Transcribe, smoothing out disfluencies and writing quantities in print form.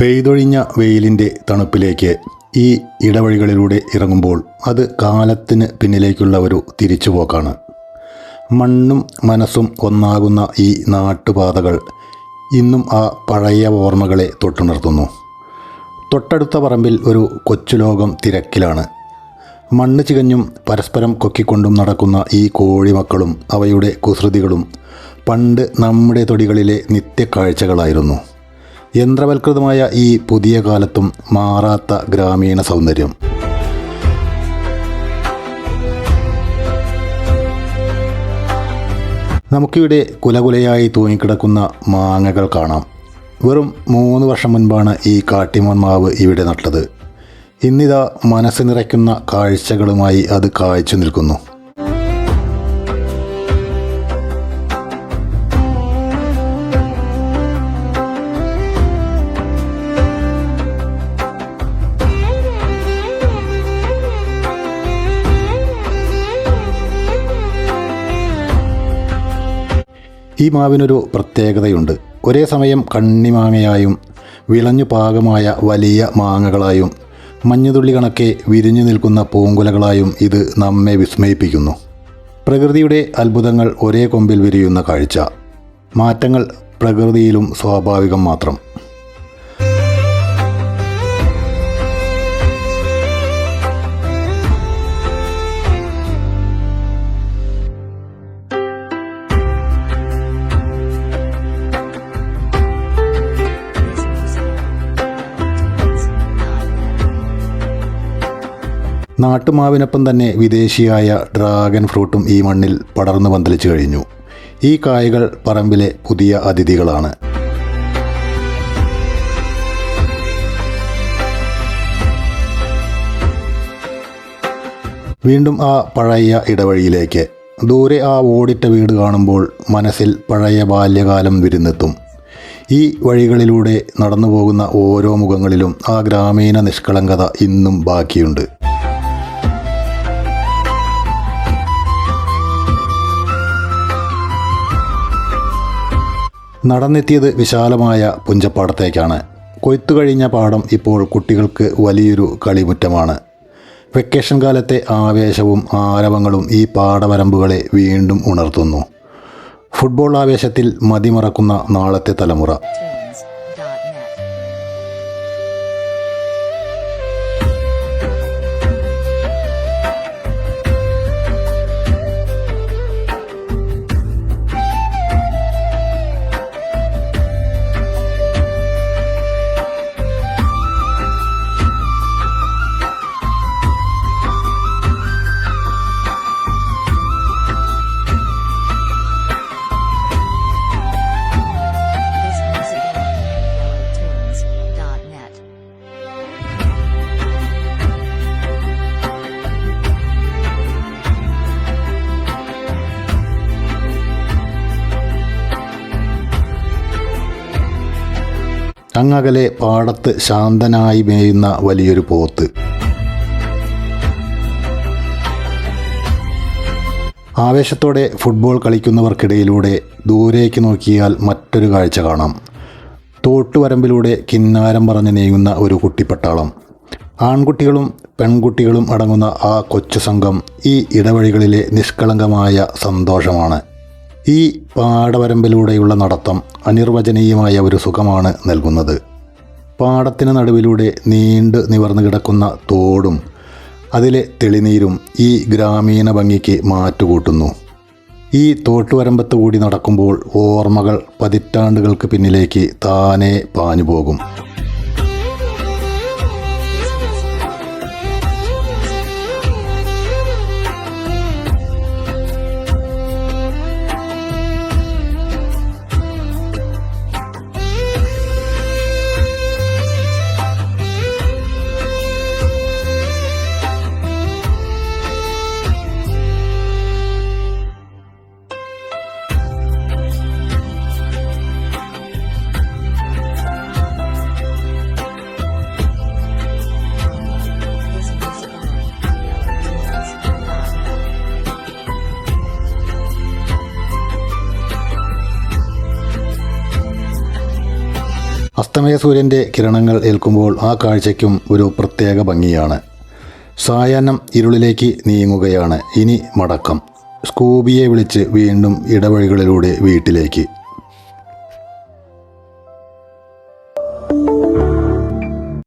പെയ്തൊഴിഞ്ഞ വെയിലിൻ്റെ തണുപ്പിലേക്ക് ഈ ഇടവഴികളിലൂടെ ഇറങ്ങുമ്പോൾ അത് കാലത്തിന് പിന്നിലേക്കുള്ള ഒരു തിരിച്ചുപോക്കാണ്. മണ്ണും മനസ്സും ഒന്നാകുന്ന ഈ നാട്ടുപാതകൾ ഇന്നും ആ പഴയ ഓർമ്മകളെ തൊട്ടുണർത്തുന്നു. തൊട്ടടുത്ത പറമ്പിൽ ഒരു കൊച്ചുലോകം തിരക്കിലാണ്. മണ്ണ് ചികഞ്ഞും പരസ്പരം കൊക്കിക്കൊണ്ടും നടക്കുന്ന ഈ കോഴിമക്കളും അവയുടെ കുസൃതികളും പണ്ട് നമ്മുടെ തൊടികളിലെ നിത്യക്കാഴ്ചകളായിരുന്നു. യന്ത്രവൽകൃതമായ ഈ പുതിയ കാലത്തും മാറാത്ത ഗ്രാമീണ സൗന്ദര്യം. നമുക്കിവിടെ കുലകുലയായി തൂങ്ങിക്കിടക്കുന്ന മാങ്ങകൾ കാണാം. വെറും 3 വർഷം മുൻപാണ് ഈ കാട്ടിമോൻ മാവ് ഇവിടെ നട്ടത്. ഇന്നിതാ മനസ്സ് നിറയ്ക്കുന്ന കാഴ്ചകളുമായി അത് കായ്ച്ചു നിൽക്കുന്നു. ഈ മാവിനൊരു പ്രത്യേകതയുണ്ട്. ഒരേ സമയം കണ്ണിമാങ്ങയായും വിളഞ്ഞു പാകമായ വലിയ മാങ്ങകളായും മഞ്ഞുതുള്ളി കണക്കെ വിരിഞ്ഞു നിൽക്കുന്ന പൂങ്കുലകളായും ഇത് നമ്മെ വിസ്മയിപ്പിക്കുന്നു. പ്രകൃതിയുടെ അത്ഭുതങ്ങൾ ഒരേ കൊമ്പിൽ വിരിയുന്ന കാഴ്ച. മാറ്റങ്ങൾ പ്രകൃതിയിലും സ്വാഭാവികം മാത്രം. നാട്ടുമാവിനൊപ്പം തന്നെ വിദേശിയായ ഡ്രാഗൺ ഫ്രൂട്ടും ഈ മണ്ണിൽ പടർന്നു പന്തലിച്ചു കഴിഞ്ഞു. ഈ കായ്കൾ പറമ്പിലെ പുതിയ അതിഥികളാണ്. വീണ്ടും ആ പഴയ ഇടവഴിയിലേക്ക്. ദൂരെ ആ ഓടിട്ട വീട് കാണുമ്പോൾ മനസ്സിൽ പഴയ ബാല്യകാലം വിരുന്നെത്തും. ഈ വഴികളിലൂടെ നടന്നു പോകുന്ന ഓരോ മുഖങ്ങളിലും ആ ഗ്രാമീണ നിഷ്കളങ്കത ഇന്നും ബാക്കിയുണ്ട്. നടന്നെത്തിയത് വിശാലമായ പുഞ്ചപ്പാടത്തേക്കാണ്. കൊയ്ത്തു കഴിഞ്ഞ പാടം ഇപ്പോൾ കുട്ടികൾക്ക് വലിയൊരു കളിമുറ്റമാണ്. വെക്കേഷൻ കാലത്തെ ആവേശവും ആരവങ്ങളും ഈ പാടവരമ്പുകളെ വീണ്ടും ഉണർത്തുന്നു. ഫുട്ബോൾ ആവേശത്തിൽ മതിമറക്കുന്ന നാളത്തെ തലമുറ. അങ്ങകലെ പാടത്ത് ശാന്തനായി മേയുന്ന വലിയൊരു പോത്ത്. ആവേശത്തോടെ ഫുട്ബോൾ കളിക്കുന്നവർക്കിടയിലൂടെ ദൂരേക്ക് നോക്കിയാൽ മറ്റൊരു കാഴ്ച കാണാം. തോട്ടുവരമ്പിലൂടെ കിന്നാരം പറഞ്ഞ് നീങ്ങുന്ന ഒരു കുട്ടിപ്പട്ടാളം. ആൺകുട്ടികളും പെൺകുട്ടികളും അടങ്ങുന്ന ആ കൊച്ചു സംഘം ഈ ഇടവഴികളിലെ നിഷ്കളങ്കമായ സന്തോഷമാണ്. ഈ പാടവരമ്പിലൂടെയുള്ള നടത്തം അനിർവചനീയമായ ഒരു സുഖമാണ് നൽകുന്നത്. പാടത്തിന് നടുവിലൂടെ നീണ്ടു നിവർന്നു കിടക്കുന്ന തോടും അതിലെ തെളിനീരും ഈ ഗ്രാമീണ ഭംഗിക്ക് മാറ്റുകൂട്ടുന്നു. ഈ തോട്ടുവരമ്പത്ത് കൂടി നടക്കുമ്പോൾ ഓർമ്മകൾ പതിറ്റാണ്ടുകൾക്ക് പിന്നിലേക്ക് താനേ പാഞ്ഞുപോകും. അസ്തമയ സൂര്യൻ്റെ കിരണങ്ങൾ ഏൽക്കുമ്പോൾ ആ കാഴ്ചയ്ക്കും ഒരു പ്രത്യേക ഭംഗിയാണ്. സായാഹ്നം ഇരുളിലേക്ക് നീങ്ങുകയാണ്. ഇനി മടക്കം. സ്കൂബിയെ വിളിച്ച് വീണ്ടും ഇടവഴികളിലൂടെ വീട്ടിലേക്ക്.